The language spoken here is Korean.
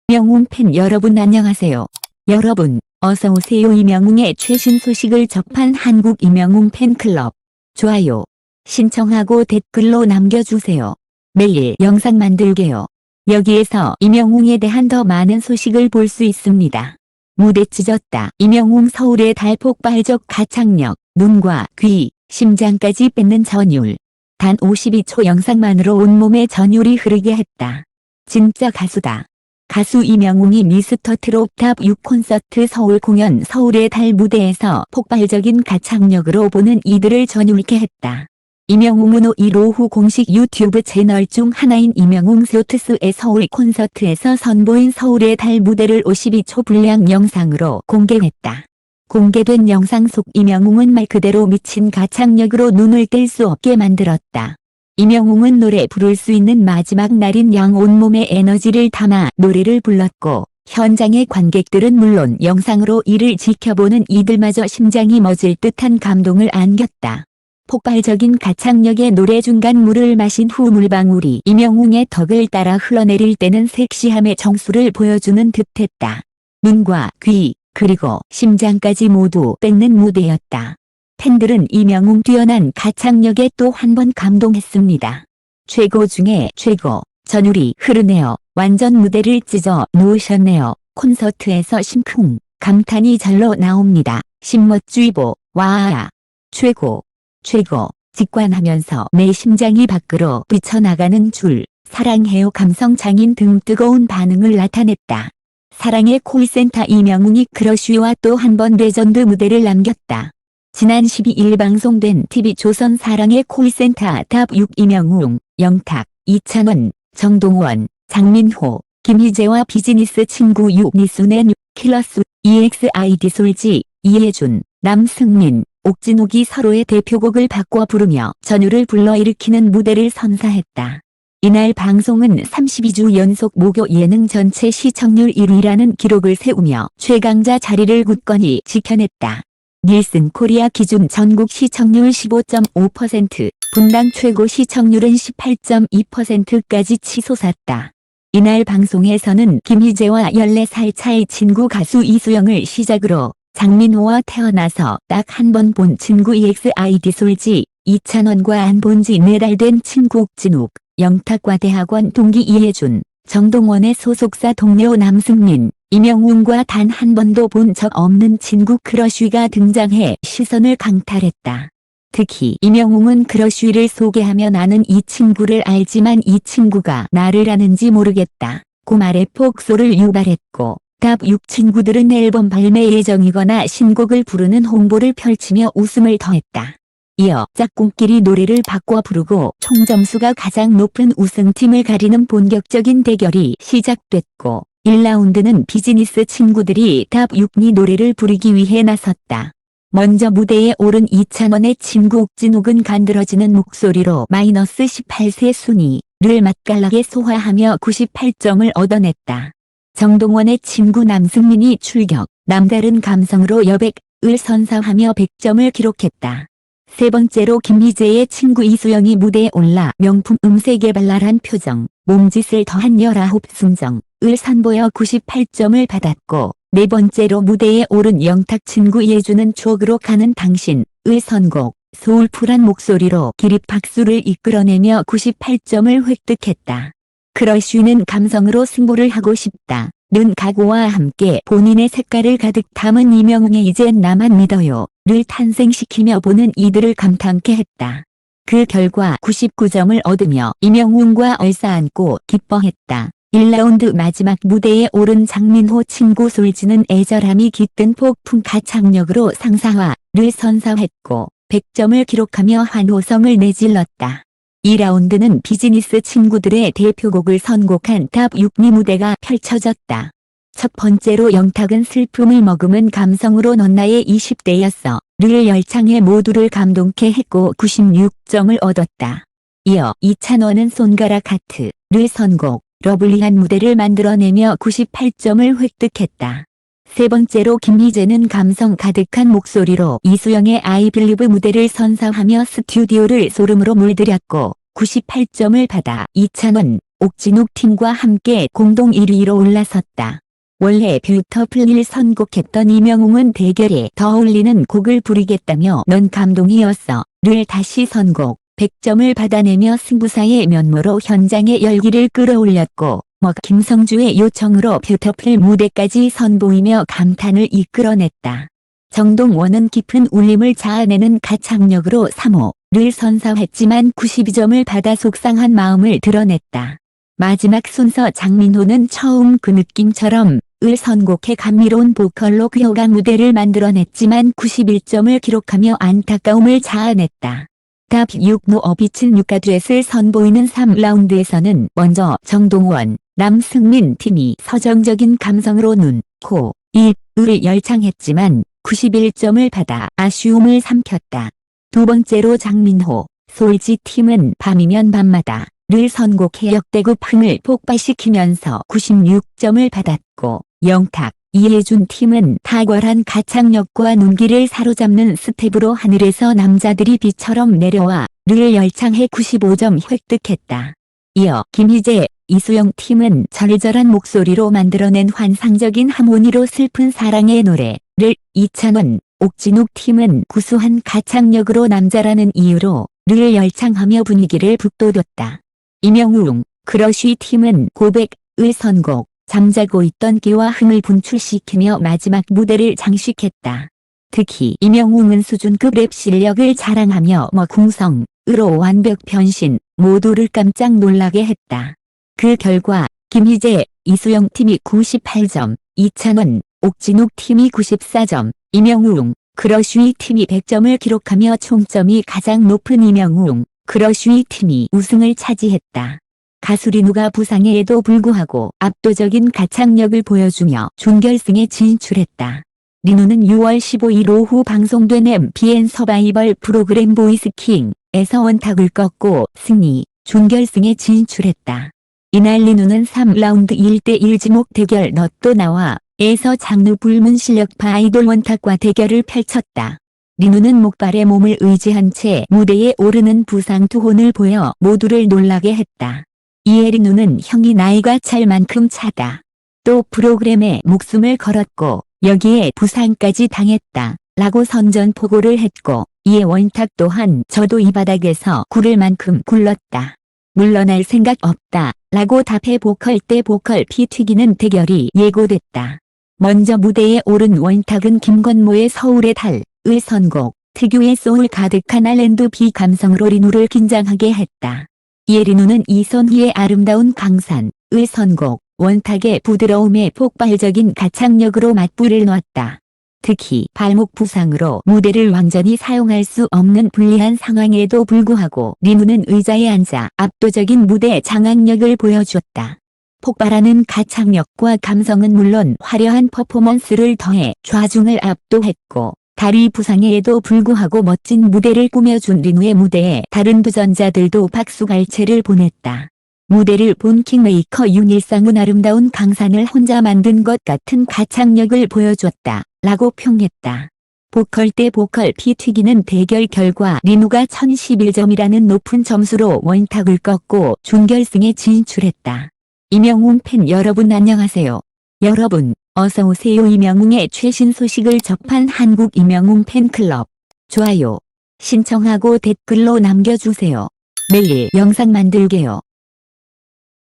이명웅 팬 여러분 안녕하세요. 여러분 어서오세요. 이명웅의 최신 소식을 접한 한국 이명웅 팬클럽 좋아요, 신청하고 댓글로 남겨주세요. 매일 영상 만들게요. 여기에서 이명웅에 대한 더 많은 소식을 볼 수 있습니다. 무대 찢었다. 이명웅 서울의 달 폭발적 가창력, 눈과 귀, 심장까지 뺏는 전율. 단 52초 영상만으로 온몸에 전율이 흐르게 했다. 진짜 가수다. 가수 이명웅이 미스터트롯 탑6 콘서트 서울 공연 서울의 달 무대에서 폭발적인 가창력으로 보는 이들을 전율케 했다. 이명웅은 5일 오후 공식 유튜브 채널 중 하나인 이명웅 쇼트스의 서울 콘서트에서 선보인 서울의 달 무대를 52초 분량 영상으로 공개했다. 공개된 영상 속 이명웅은 말 그대로 미친 가창력으로 눈을 뗄 수 없게 만들었다. 이명웅은 노래 부를 수 있는 마지막 날인 양 온몸에 에너지를 담아 노래를 불렀고 현장의 관객들은 물론 영상으로 이를 지켜보는 이들마저 심장이 멎을 듯한 감동을 안겼다. 폭발적인 가창력의 노래 중간 물을 마신 후 물방울이 이명웅의 덕을 따라 흘러내릴 때는 섹시함의 정수를 보여주는 듯했다. 눈과 귀, 그리고 심장까지 모두 뺏는 무대였다. 팬들은 이명웅 뛰어난 가창력에 또 한 번 감동했습니다. 최고 중에 최고, 전율이 흐르네요. 완전 무대를 찢어 놓으셨네요. 콘서트에서 심쿵, 감탄이 절로 나옵니다. 신멋주의보, 와아, 최고, 최고, 직관하면서 내 심장이 밖으로 뛰쳐나가는 줄, 사랑해요 감성 장인 등 뜨거운 반응을 나타냈다. 사랑의 콜센터 이명웅이 크러쉬와 또 한 번 레전드 무대를 남겼다. 지난 12일 방송된 TV조선 사랑의 콜센터 탑6 이명웅, 영탁, 이찬원, 정동원, 장민호, 김희재와 비즈니스 친구 유니순의 뉴킬러스, EXID 솔지, 이혜준, 남승민, 옥진욱이 서로의 대표곡을 바꿔 부르며 전율을 불러일으키는 무대를 선사했다. 이날 방송은 32주 연속 목요 예능 전체 시청률 1위라는 기록을 세우며 최강자 자리를 굳건히 지켜냈다. 닐슨 코리아 기준 전국 시청률 15.5%, 분당 최고 시청률은 18.2%까지 치솟았다. 이날 방송에서는 김희재와 14살 차이 친구 가수 이수영을 시작으로 장민호와 태어나서 딱 한 번 본 친구 EXID 솔지, 이찬원과 안 본 지 4달 된 친구 옥진욱, 영탁과 대학원 동기 이혜준, 정동원의 소속사 동료 남승민, 이명웅과 단 한 번도 본 적 없는 친구 크러쉬가 등장해 시선을 강탈했다. 특히 이명웅은 크러쉬를 소개하며 나는 이 친구를 알지만 이 친구가 나를 아는지 모르겠다. 고 말에 폭소를 유발했고 탑6 친구들은 앨범 발매 예정이거나 신곡을 부르는 홍보를 펼치며 웃음을 더했다. 이어 짝꿍끼리 노래를 바꿔 부르고 총점수가 가장 높은 우승팀을 가리는 본격적인 대결이 시작됐고 1라운드는 비즈니스 친구들이 탑6니 노래를 부르기 위해 나섰다. 먼저 무대에 오른 이찬원의 친구 옥진욱은 간드러지는 목소리로 마이너스 18세 순위를 맛깔나게 소화하며 98점을 얻어냈다. 정동원의 친구 남승민이 출격, 남다른 감성으로 여백을 선사하며 100점을 기록했다. 세 번째로 김희재의 친구 이수영이 무대에 올라 명품 음색에 발랄한 표정, 몸짓을 더한 19순정을 선보여 98점을 받았고 네 번째로 무대에 오른 영탁 친구 이혜준은 촉으로 가는 당신을 선곡, 소울풀한 목소리로 기립박수를 이끌어내며 98점을 획득했다. 크러쉬는 감성으로 승부를 하고 싶다. 는 각오와 함께 본인의 색깔을 가득 담은 이명웅의 이젠 나만 믿어요를 탄생시키며 보는 이들을 감탄케 했다. 그 결과 99점을 얻으며 이명웅과 얼싸안고 기뻐했다. 1라운드 마지막 무대에 오른 장민호 친구 솔지는 애절함이 깃든 폭풍 가창력으로 상사화를 선사했고 100점을 기록하며 환호성을 내질렀다. 2라운드는 비즈니스 친구들의 대표곡을 선곡한 탑6니 무대가 펼쳐졌다. 첫 번째로 영탁은 슬픔을 머금은 감성으로 넌 나의 20대였어 를 열창해 모두를 감동케 했고 96점을 얻었다. 이어 이찬원은 손가락 하트를 선곡, 러블리한 무대를 만들어내며 98점을 획득했다. 세 번째로 김희재는 감성 가득한 목소리로 이수영의 I Believe 무대를 선사하며 스튜디오를 소름으로 물들였고 98점을 받아 이찬원, 옥진욱 팀과 함께 공동 1위로 올라섰다. 원래 뷰터플리를 선곡했던 이명웅은 대결에 더 어울리는 곡을 부르겠다며 넌 감동이었어 를 다시 선곡, 100점을 받아내며 승부사의 면모로 현장의 열기를 끌어올렸고 김성주의 요청으로 뷰터플 무대까지 선보이며 감탄을 이끌어냈다. 정동원은 깊은 울림을 자아내는 가창력으로 3호를 선사했지만 92점을 받아 속상한 마음을 드러냈다. 마지막 순서 장민호는 처음 그 느낌처럼 을 선곡해 감미로운 보컬로 그효가 무대를 만들어냈지만 91점을 기록하며 안타까움을 자아냈다. 탑 6노 어비친 뉴카듀엣을 선보이는 3라운드에서는 먼저 정동원, 남승민 팀이 서정적인 감성으로 눈, 코, 입, 을 열창했지만 91점을 받아 아쉬움을 삼켰다. 두 번째로 장민호, 솔지 팀은 밤이면 밤마다 를 선곡해 역대급 흥을 폭발시키면서 96점을 받았고 영탁, 이혜준 팀은 탁월한 가창력과 눈길을 사로잡는 스텝으로 하늘에서 남자들이 비처럼 내려와 를 열창해 95점 획득했다. 이어 김희재, 이수영 팀은 절절한 목소리로 만들어낸 환상적인 하모니로 슬픈 사랑의 노래를, 이찬원, 옥진욱 팀은 구수한 가창력으로 남자라는 이유로 를 열창하며 분위기를 북돋웠다. 이명웅, 크러쉬 팀은 고백을 선곡, 잠자고 있던 끼와 흥을 분출시키며 마지막 무대를 장식했다. 특히 이명웅은 수준급 랩 실력을 자랑하며 궁성으로 완벽 변신, 모두를 깜짝 놀라게 했다. 그 결과 김희재, 이수영 팀이 98점, 이찬원, 옥진욱 팀이 94점, 이명웅, 크러쉬 팀이 100점을 기록하며 총점이 가장 높은 이명웅, 크러쉬 팀이 우승을 차지했다. 가수 리누가 부상에도 불구하고 압도적인 가창력을 보여주며 준결승에 진출했다. 리누는 6월 15일 오후 방송된 MBN 서바이벌 프로그램 보이스킹에서 원탁을 꺾고 승리, 준결승에 진출했다. 이날 리누는 3라운드 1대1 지목 대결 너 또 나와 에서 장르 불문 실력파 아이돌 원탁과 대결을 펼쳤다. 리누는 목발에 몸을 의지한 채 무대에 오르는 부상 투혼을 보여 모두를 놀라게 했다. 이에 리누는 형이 나이가 찰 만큼 차다. 또 프로그램에 목숨을 걸었고 여기에 부상까지 당했다. 라고 선전포고를 했고 이에 원탁 또한 저도 이 바닥에서 굴을 만큼 굴렀다. 물러날 생각 없다. 라고 답해 보컬 대 보컬 피 튀기는 대결이 예고됐다. 먼저 무대에 오른 원탁은 김건모의 서울의 달을 선곡, 특유의 소울 가득한 R&B 감성으로 리누를 긴장하게 했다. 이에 리누는 이선희의 아름다운 강산을 선곡, 원탁의 부드러움에 폭발적인 가창력으로 맞불을 놨다. 특히 발목 부상으로 무대를 완전히 사용할 수 없는 불리한 상황에도 불구하고 리누는 의자에 앉아 압도적인 무대 장악력을 보여줬다. 폭발하는 가창력과 감성은 물론 화려한 퍼포먼스를 더해 좌중을 압도했고 다리 부상에도 불구하고 멋진 무대를 꾸며준 리누의 무대에 다른 도전자들도 박수갈채를 보냈다. 무대를 본 킹메이커 윤일상은 아름다운 강산을 혼자 만든 것 같은 가창력을 보여줬다. 라고 평했다. 보컬 대 보컬 피 튀기는 대결 결과 리누가 1011점이라는 높은 점수로 원탁을 꺾고 준결승에 진출했다. 이명웅 팬 여러분 안녕하세요. 여러분 어서오세요. 이명웅의 최신 소식을 접한 한국 이명웅 팬클럽. 좋아요, 신청하고 댓글로 남겨주세요. 매일 영상 만들게요.